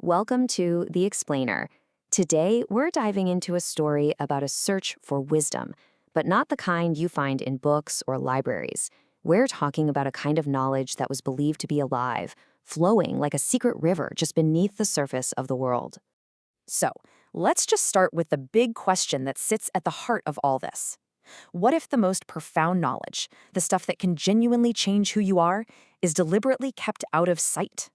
Welcome to The Explainer. Today, we're diving into a story about a search for wisdom, but not the kind you find in books or libraries. We're talking about a kind of knowledge that was believed to be alive, flowing like a secret river just beneath the surface of the world. So, let's just start with the big question that sits at the heart of all this. What if the most profound knowledge, the stuff that can genuinely change who you are, is deliberately kept out of sight?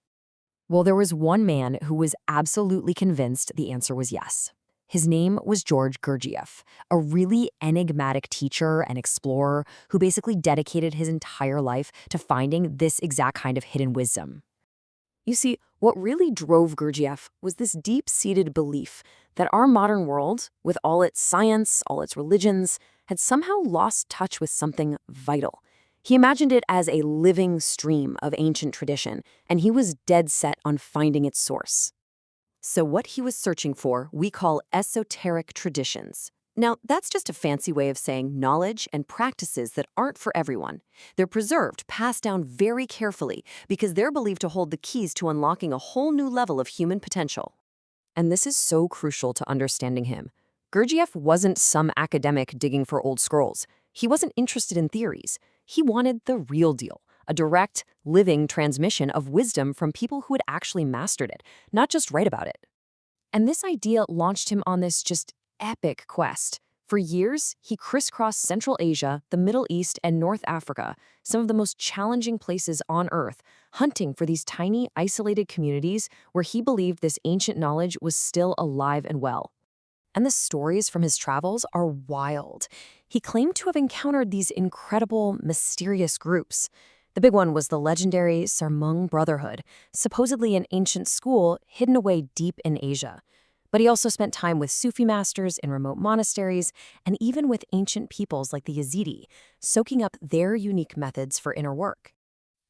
Well, there was one man who was absolutely convinced the answer was yes. His name was George Gurdjieff, a really enigmatic teacher and explorer who basically dedicated his entire life to finding this exact kind of hidden wisdom. You see, what really drove Gurdjieff was this deep-seated belief that our modern world, with all its science, all its religions, had somehow lost touch with something vital. He imagined it as a living stream of ancient tradition, and he was dead set on finding its source. So what he was searching for, we call esoteric traditions. Now, that's just a fancy way of saying knowledge and practices that aren't for everyone. They're preserved, passed down very carefully, because they're believed to hold the keys to unlocking a whole new level of human potential. And this is so crucial to understanding him. Gurdjieff wasn't some academic digging for old scrolls. He wasn't interested in theories. He wanted the real deal, a direct, living transmission of wisdom from people who had actually mastered it, not just write about it. And this idea launched him on this just epic quest. For years, he crisscrossed Central Asia, the Middle East, and North Africa, some of the most challenging places on Earth, hunting for these tiny, isolated communities where he believed this ancient knowledge was still alive and well. And the stories from his travels are wild. He claimed to have encountered these incredible, mysterious groups. The big one was the legendary Sarmung Brotherhood, supposedly an ancient school hidden away deep in Asia. But he also spent time with Sufi masters in remote monasteries and even with ancient peoples like the Yazidi, soaking up their unique methods for inner work.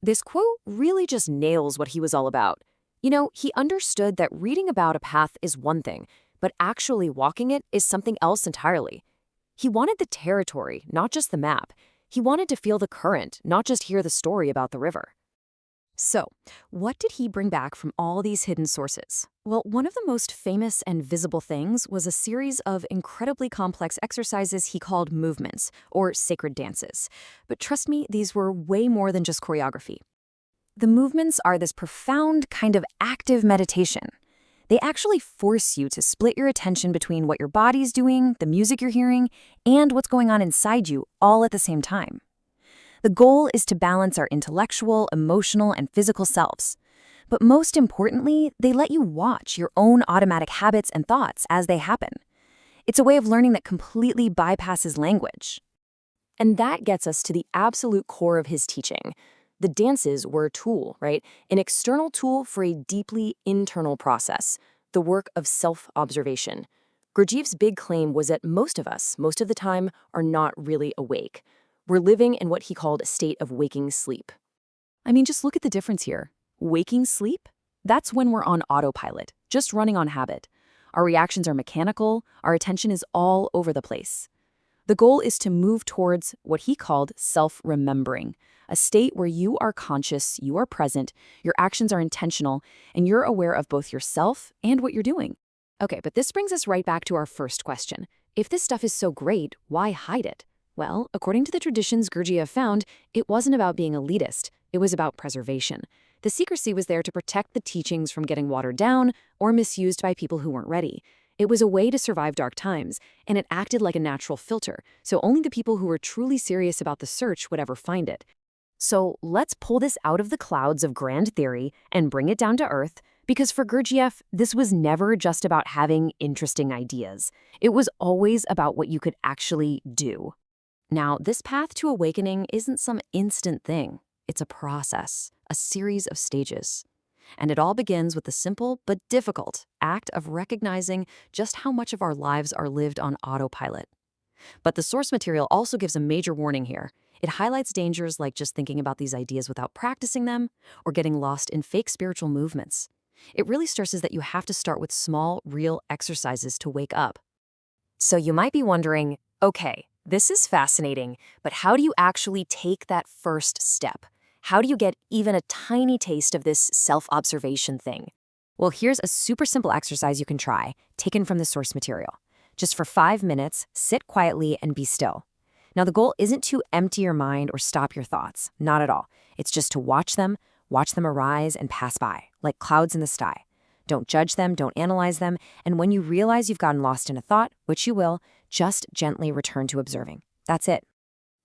This quote really just nails what he was all about. He understood that reading about a path is one thing, but actually walking it is something else entirely. He wanted the territory, not just the map. He wanted to feel the current, not just hear the story about the river. So, what did he bring back from all these hidden sources? Well, one of the most famous and visible things was a series of incredibly complex exercises he called movements, or sacred dances. But trust me, these were way more than just choreography. The movements are this profound kind of active meditation. They actually force you to split your attention between what your body's doing, the music you're hearing, and what's going on inside you all at the same time. The goal is to balance our intellectual, emotional, and physical selves. But most importantly, they let you watch your own automatic habits and thoughts as they happen. It's a way of learning that completely bypasses language. And that gets us to the absolute core of his teaching. The dances were a tool, right? An external tool for a deeply internal process, the work of self-observation. Gurdjieff's big claim was that most of us, most of the time, are not really awake. We're living in what he called a state of waking sleep. I mean, just look at the difference here. Waking sleep? That's when we're on autopilot, just running on habit. Our reactions are mechanical, our attention is all over the place. The goal is to move towards what he called self-remembering, a state where you are conscious, you are present, your actions are intentional, and you're aware of both yourself and what you're doing. Okay, but this brings us right back to our first question. If this stuff is so great, why hide it? Well, according to the traditions Gurdjieff found, it wasn't about being elitist, it was about preservation. The secrecy was there to protect the teachings from getting watered down or misused by people who weren't ready. It was a way to survive dark times, and it acted like a natural filter, so only the people who were truly serious about the search would ever find it. So let's pull this out of the clouds of grand theory and bring it down to earth, because for Gurdjieff, this was never just about having interesting ideas. It was always about what you could actually do. Now, this path to awakening isn't some instant thing. It's a process, a series of stages. And it all begins with the simple but difficult act of recognizing just how much of our lives are lived on autopilot. But the source material also gives a major warning here. It highlights dangers like just thinking about these ideas without practicing them or getting lost in fake spiritual movements. It really stresses that you have to start with small, real exercises to wake up. So you might be wondering, okay, this is fascinating, but how do you actually take that first step? How do you get even a tiny taste of this self-observation thing? Well, here's a super simple exercise you can try, taken from the source material. Just for 5 minutes, sit quietly and be still. Now, the goal isn't to empty your mind or stop your thoughts, not at all. It's just to watch them arise and pass by, like clouds in the sky. Don't judge them, don't analyze them, and when you realize you've gotten lost in a thought, which you will, just gently return to observing. That's it.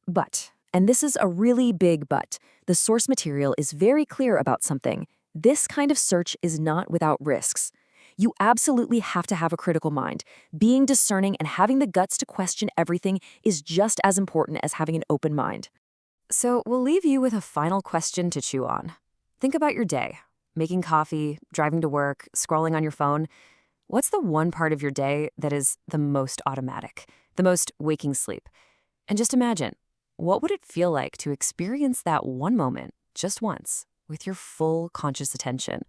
But, and this is a really big but, the source material is very clear about something. This kind of search is not without risks. You absolutely have to have a critical mind. Being discerning and having the guts to question everything is just as important as having an open mind. So we'll leave you with a final question to chew on. Think about your day. Making coffee, driving to work, scrolling on your phone. What's the one part of your day that is the most automatic, the most waking sleep? And just imagine, what would it feel like to experience that one moment, just once, with your full conscious attention?